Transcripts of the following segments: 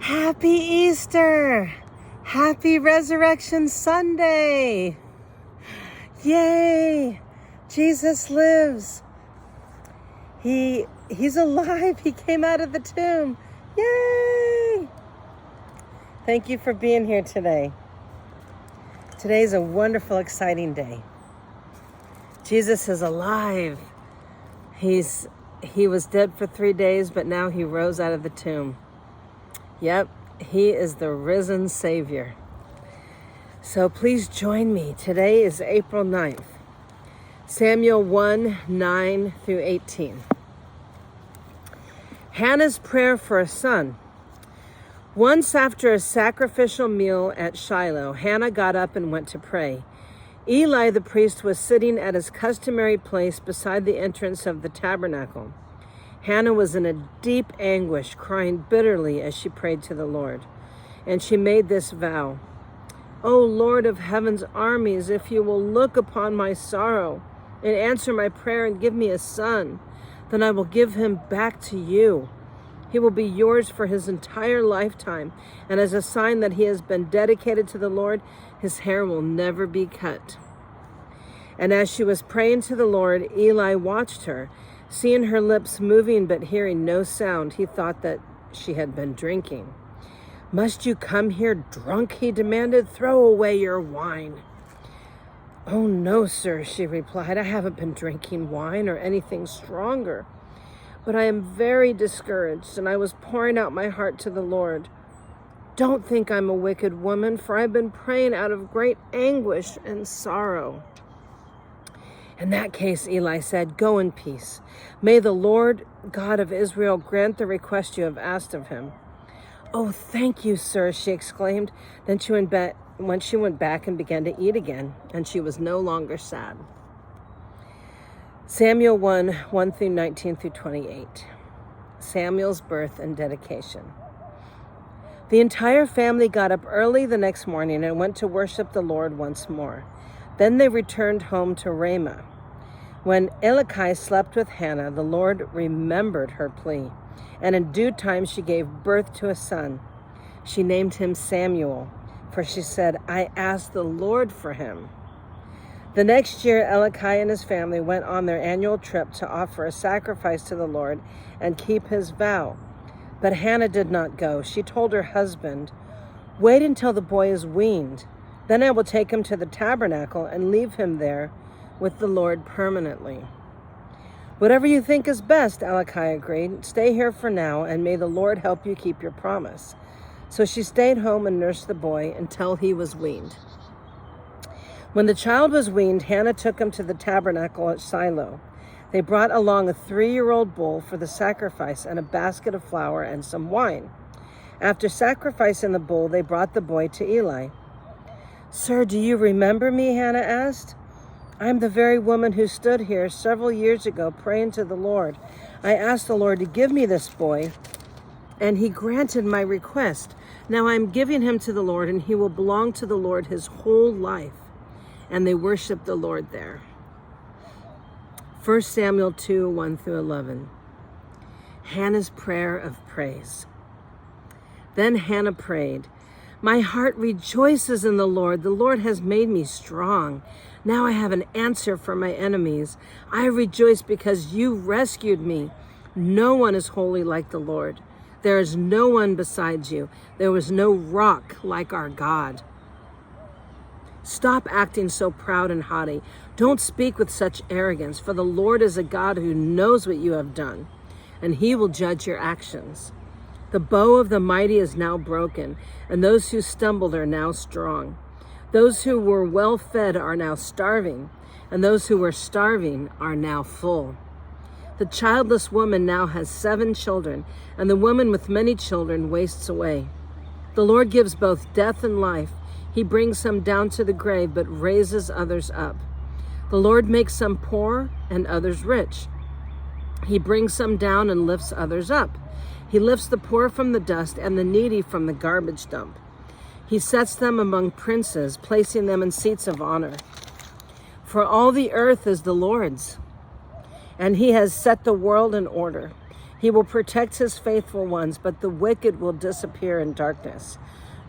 Happy Easter! Happy Resurrection Sunday! Yay! Jesus lives. He's alive. He came out of the tomb. Yay! Thank you for being here today. Today's a wonderful, exciting day. Jesus is alive. He was dead for 3 days, but now he rose out of the tomb. Yep, he is the risen Savior. So please join me. Today is April 9th. Samuel 1, 9 through 18. Hannah's prayer for a son. Once after a sacrificial meal at Shiloh, Hannah got up and went to pray. Eli the priest was sitting at his customary place beside the entrance of the tabernacle. Hannah was in a deep anguish, crying bitterly as she prayed to the Lord. And she made this vow: "O Lord of heaven's armies, if you will look upon my sorrow and answer my prayer and give me a son, then I will give him back to you. He will be yours for his entire lifetime, and as a sign that he has been dedicated to the Lord, his hair will never be cut." And as she was praying to the Lord, Eli watched her. Seeing her lips moving but hearing no sound, he thought that she had been drinking. "Must you come here drunk?" he demanded. "Throw away your wine." "Oh, no, sir," she replied. "I haven't been drinking wine or anything stronger. But I am very discouraged, and I was pouring out my heart to the Lord. Don't think I'm a wicked woman, for I've been praying out of great anguish and sorrow." "In that case," Eli said, "go in peace. May the Lord God of Israel grant the request you have asked of him." "Oh, thank you, sir," she exclaimed. Then she went back and began to eat again, and she was no longer sad. Samuel 1, 1 through 19 through 28. Samuel's birth and dedication. The entire family got up early the next morning and went to worship the Lord once more. Then they returned home to Ramah. When Elkanah slept with Hannah, the Lord remembered her plea, and in due time she gave birth to a son. She named him Samuel, for she said, "I asked the Lord for him." The next year, Elkanah and his family went on their annual trip to offer a sacrifice to the Lord and keep his vow. But Hannah did not go. She told her husband, "Wait until the boy is weaned. Then I will take him to the tabernacle and leave him there with the Lord permanently." "Whatever you think is best," Elkanah agreed. "Stay here for now, and may the Lord help you keep your promise." So she stayed home and nursed the boy until he was weaned. When the child was weaned, Hannah took him to the tabernacle at Shiloh. They brought along a 3-year-old bull for the sacrifice and a basket of flour and some wine. After sacrificing the bull, they brought the boy to Eli. "Sir, do you remember me?" Hannah asked. "I'm the very woman who stood here several years ago praying to the Lord. I asked the Lord to give me this boy, and he granted my request. Now I'm giving him to the Lord, and he will belong to the Lord his whole life." And they worshiped the Lord there. 1 Samuel 2, 1 through 11. Hannah's prayer of praise. Then Hannah prayed, "My heart rejoices in the Lord. The Lord has made me strong. Now I have an answer for my enemies. I rejoice because you rescued me. No one is holy like the Lord. There is no one besides you. There was no rock like our God. Stop acting so proud and haughty. Don't speak with such arrogance, for the Lord is a God who knows what you have done, and he will judge your actions. The bow of the mighty is now broken, and those who stumbled are now strong. Those who were well fed are now starving, and those who were starving are now full. The childless woman now has 7 children, and the woman with many children wastes away. The Lord gives both death and life. He brings some down to the grave, but raises others up. The Lord makes some poor and others rich. He brings some down and lifts others up. He lifts the poor from the dust and the needy from the garbage dump. He sets them among princes, placing them in seats of honor. For all the earth is the Lord's, and he has set the world in order. He will protect his faithful ones, but the wicked will disappear in darkness.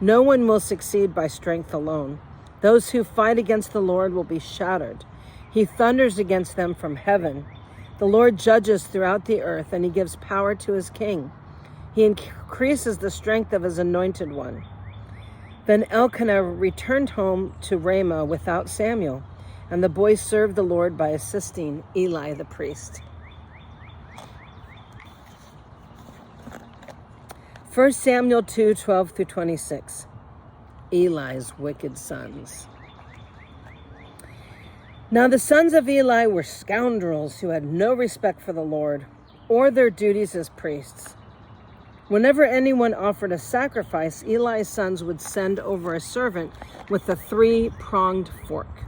No one will succeed by strength alone. Those who fight against the Lord will be shattered. He thunders against them from heaven. The Lord judges throughout the earth, and he gives power to his king. He increases the strength of his anointed one. Then Elkanah returned home to Ramah without Samuel, and the boys served the Lord by assisting Eli the priest. 1 Samuel 2:12-26. Eli's wicked sons. Now the sons of Eli were scoundrels who had no respect for the Lord or their duties as priests. Whenever anyone offered a sacrifice, Eli's sons would send over a servant with a 3-pronged fork.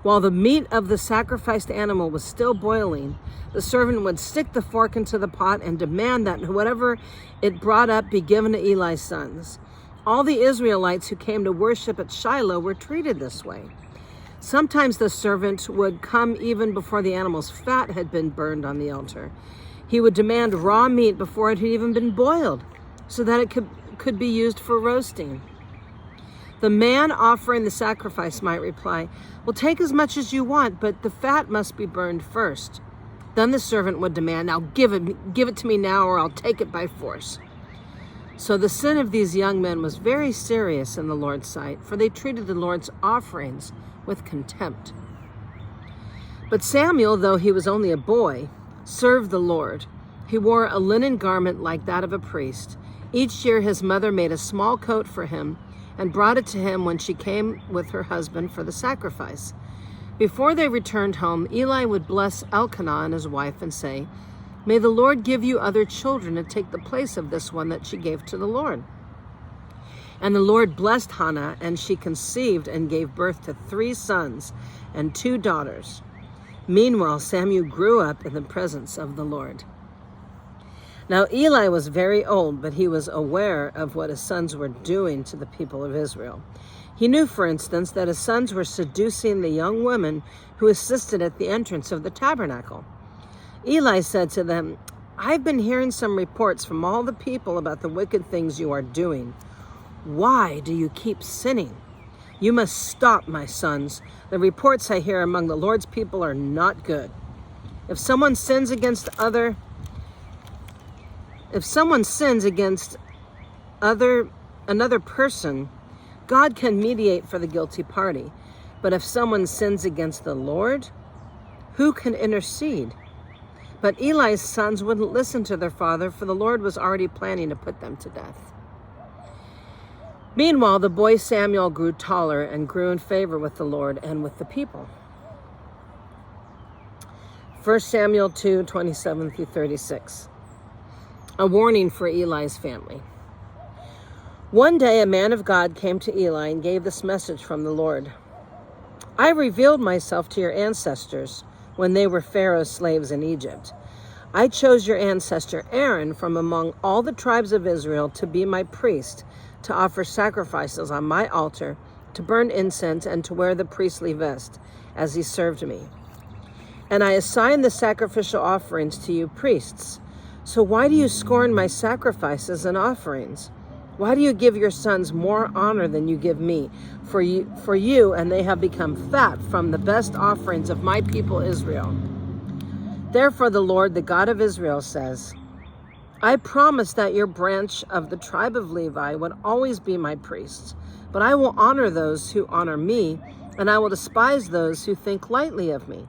While the meat of the sacrificed animal was still boiling, the servant would stick the fork into the pot and demand that whatever it brought up be given to Eli's sons. All the Israelites who came to worship at Shiloh were treated this way. Sometimes the servant would come even before the animal's fat had been burned on the altar. He would demand raw meat before it had even been boiled, so that it could be used for roasting. The man offering the sacrifice might reply, "Well, take as much as you want, but the fat must be burned first." Then the servant would demand, "Now give it to me now, or I'll take it by force." So the sin of these young men was very serious in the Lord's sight, for they treated the Lord's offerings with contempt. But Samuel, though he was only a boy, served the Lord. He wore a linen garment like that of a priest. Each year his mother made a small coat for him and brought it to him when she came with her husband for the sacrifice. Before they returned home, Eli would bless Elkanah and his wife and say, "May the Lord give you other children to take the place of this one that she gave to the Lord." And the Lord blessed Hannah, and she conceived and gave birth to 3 sons and 2 daughters. Meanwhile, Samuel grew up in the presence of the Lord. Now Eli was very old, but he was aware of what his sons were doing to the people of Israel. He knew, for instance, that his sons were seducing the young women who assisted at the entrance of the tabernacle. Eli said to them, "I've been hearing some reports from all the people about the wicked things you are doing. Why do you keep sinning? You must stop, my sons. The reports I hear among the Lord's people are not good. If someone sins against another person, God can mediate for the guilty party. But if someone sins against the Lord, who can intercede?" But Eli's sons wouldn't listen to their father, for the Lord was already planning to put them to death. Meanwhile, the boy Samuel grew taller and grew in favor with the Lord and with the people. 1 Samuel 2:27-36. A warning for Eli's family. One day a man of God came to Eli and gave this message from the Lord. "I revealed myself to your ancestors when they were Pharaoh's slaves in Egypt. I chose your ancestor Aaron from among all the tribes of Israel to be my priest, to offer sacrifices on my altar, to burn incense, and to wear the priestly vest as he served me. And I assigned the sacrificial offerings to you priests. So why do you scorn my sacrifices and offerings? Why do you give your sons more honor than you give me? For you, and they have become fat from the best offerings of my people Israel. Therefore the Lord, the God of Israel, says, I promised that your branch of the tribe of Levi would always be my priests, but I will honor those who honor me, and I will despise those who think lightly of me.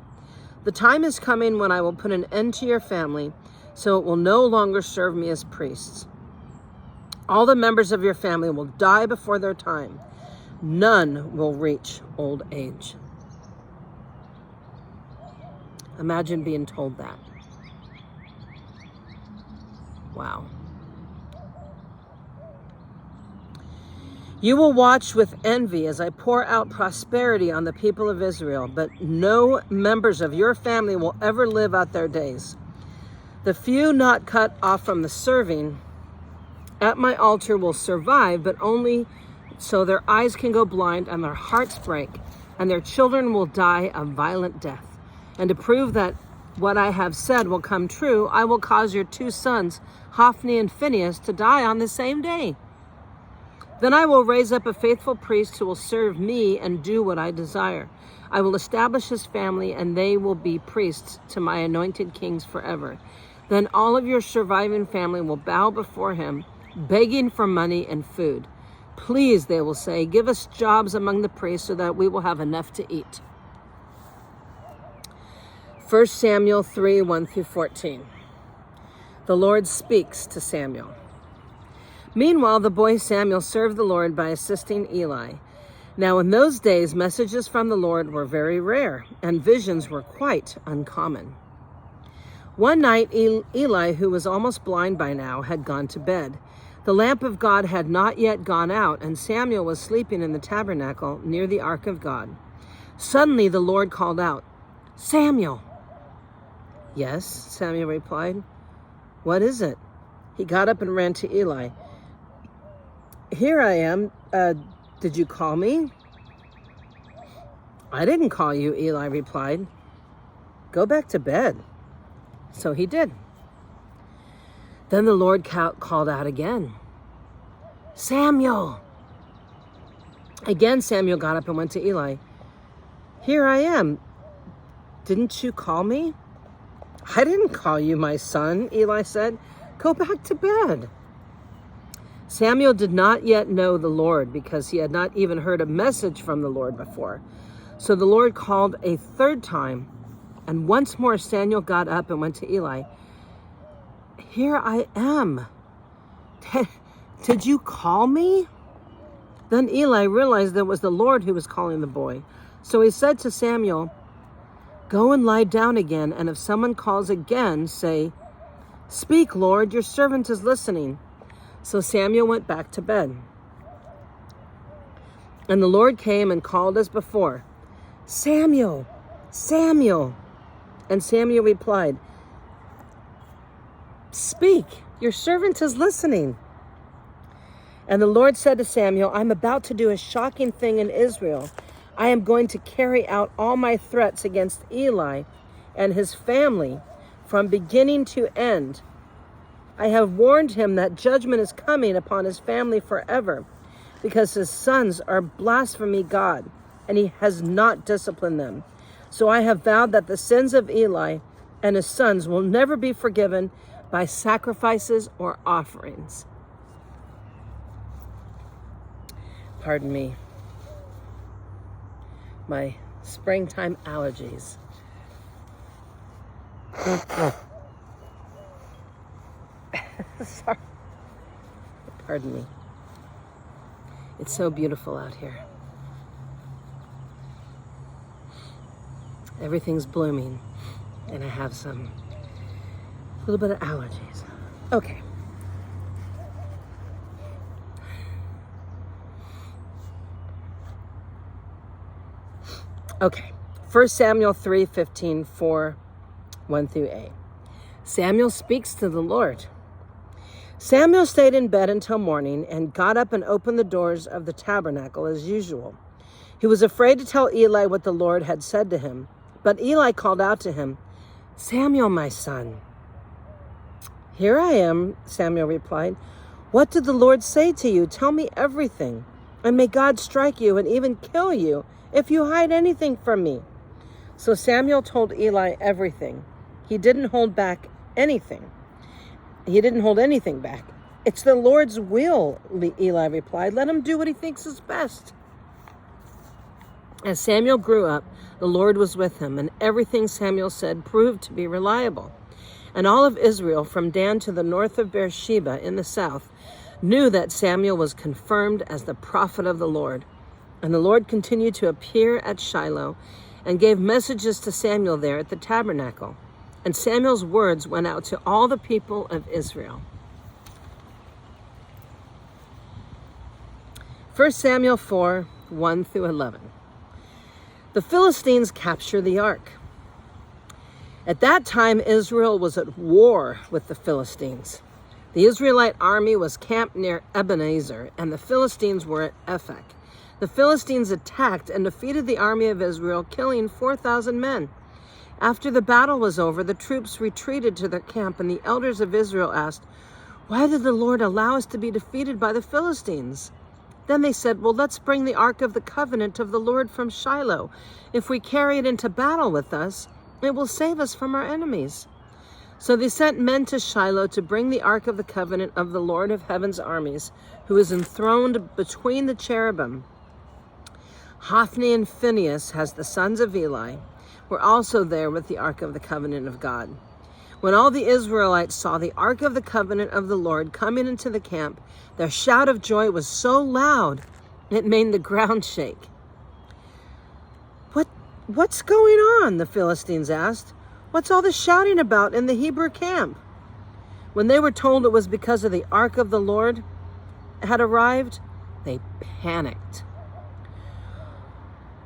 The time is coming when I will put an end to your family, so it will no longer serve me as priests. All the members of your family will die before their time. None will reach old age." Imagine being told that. Wow. "You will watch with envy as I pour out prosperity on the people of Israel, but no members of your family will ever live out their days. The few not cut off from the serving at my altar will survive, but only so their eyes can go blind and their hearts break, and their children will die a violent death. And to prove that what I have said will come true, I will cause your 2 sons, Hophni and Phinehas, to die on the same day. Then I will raise up a faithful priest who will serve me and do what I desire. I will establish his family, and they will be priests to my anointed kings forever. Then all of your surviving family will bow before him, begging for money and food. Please, they will say, give us jobs among the priests so that we will have enough to eat. 1 Samuel 3, 1-14. The Lord speaks to Samuel. Meanwhile, the boy Samuel served the Lord by assisting Eli. Now in those days, messages from the Lord were very rare, and visions were quite uncommon. One night, Eli, who was almost blind by now, had gone to bed. The lamp of God had not yet gone out, and Samuel was sleeping in the tabernacle near the ark of God. Suddenly the Lord called out, "Samuel!" "Yes," Samuel replied. "What is it?" He got up and ran to Eli. "Here I am. Did you call me?" "I didn't call you," Eli replied. "Go back to bed." So he did. Then the Lord called out again, "Samuel!" Again, Samuel got up and went to Eli. "Here I am. Didn't you call me?" "I didn't call you, my son," Eli said. "Go back to bed." Samuel did not yet know the Lord because he had not even heard a message from the Lord before. So the Lord called a 3rd time, and once more Samuel got up and went to Eli. "Here I am. Did you call me?" Then Eli realized that it was the Lord who was calling the boy. So he said to Samuel, "Go and lie down again, and if someone calls again, say, 'Speak, Lord, your servant is listening.'" So Samuel went back to bed. And the Lord came and called as before, "Samuel, Samuel." And Samuel replied, "Speak, your servant is listening." And the Lord said to Samuel, "I'm about to do a shocking thing in Israel. I am going to carry out all my threats against Eli and his family from beginning to end. I have warned him that judgment is coming upon his family forever because his sons are blaspheming God, and he has not disciplined them. So I have vowed that the sins of Eli and his sons will never be forgiven by sacrifices or offerings." Pardon me. My springtime allergies. Sorry. Pardon me. It's so beautiful out here. Everything's blooming, and I have a little bit of allergies. Okay. Okay. 1 Samuel 3:15, 1-8. Samuel speaks to the Lord. Samuel stayed in bed until morning and got up and opened the doors of the tabernacle as usual. He was afraid to tell Eli what the Lord had said to him, but Eli called out to him, "Samuel, my son." "Here I am," Samuel replied. "What did the Lord say to you? Tell me everything, and may God strike you and even kill you if you hide anything from me." So Samuel told Eli everything. He didn't hold back anything. He didn't hold anything back. "It's the Lord's will," Eli replied. "Let him do what he thinks is best." As Samuel grew up, the Lord was with him, and everything Samuel said proved to be reliable. And all of Israel, from Dan to the north of Beersheba in the south, knew that Samuel was confirmed as the prophet of the Lord. And the Lord continued to appear at Shiloh and gave messages to Samuel there at the tabernacle. And Samuel's words went out to all the people of Israel. 1 Samuel 4, 1-11. The Philistines capture the ark. At that time, Israel was at war with the Philistines. The Israelite army was camped near Ebenezer, and the Philistines were at Ephek. The Philistines attacked and defeated the army of Israel, killing 4,000 men. After the battle was over, the troops retreated to their camp, and the elders of Israel asked, "Why did the Lord allow us to be defeated by the Philistines?" Then they said, "Well, let's bring the Ark of the Covenant of the Lord from Shiloh. If we carry it into battle with us, it will save us from our enemies." So they sent men to Shiloh to bring the Ark of the Covenant of the Lord of Heaven's armies, who is enthroned between the cherubim. Hophni and Phinehas, as the sons of Eli, were also there with the Ark of the Covenant of God. When all the Israelites saw the Ark of the Covenant of the Lord coming into the camp, their shout of joy was so loud it made the ground shake. What's going on?" the Philistines asked. "What's all the shouting about in the Hebrew camp?" When they were told it was because of the Ark of the Lord had arrived, they panicked.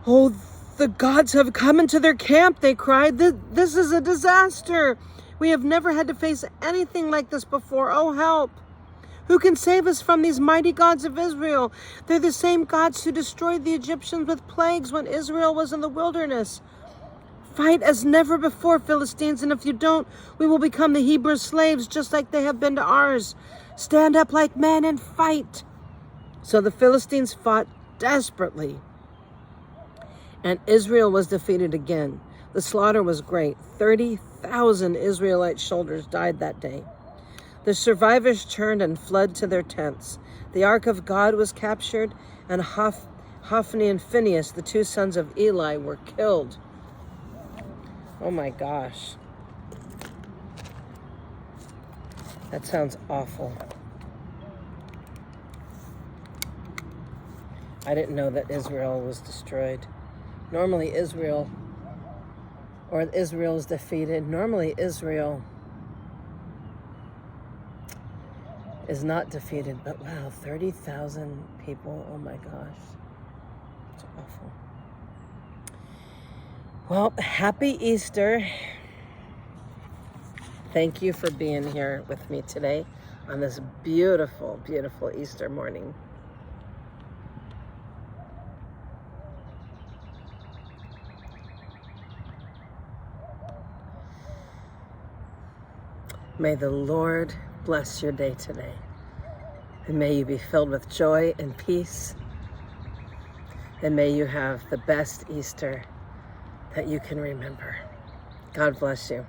"Oh, the gods have come into their camp," they cried. "This is a disaster. We have never had to face anything like this before. Oh, help. Who can save us from these mighty gods of Israel? They're the same gods who destroyed the Egyptians with plagues when Israel was in the wilderness. Fight as never before, Philistines, and if you don't, we will become the Hebrew slaves just like they have been to ours. Stand up like men and fight." So the Philistines fought desperately, and Israel was defeated again. The slaughter was great. 30,000 Israelite soldiers died that day. The survivors turned and fled to their tents. The Ark of God was captured, and Hophni and Phinehas, the two sons of Eli, were killed. Oh my gosh. That sounds awful. I didn't know that Israel was destroyed. Normally Israel is defeated. Normally Israel is not defeated, but wow, 30,000 people, oh my gosh, it's awful. Well, happy Easter. Thank you for being here with me today on this beautiful, beautiful Easter morning. May the Lord bless your day today. And may you be filled with joy and peace. And may you have the best Easter that you can remember. God bless you.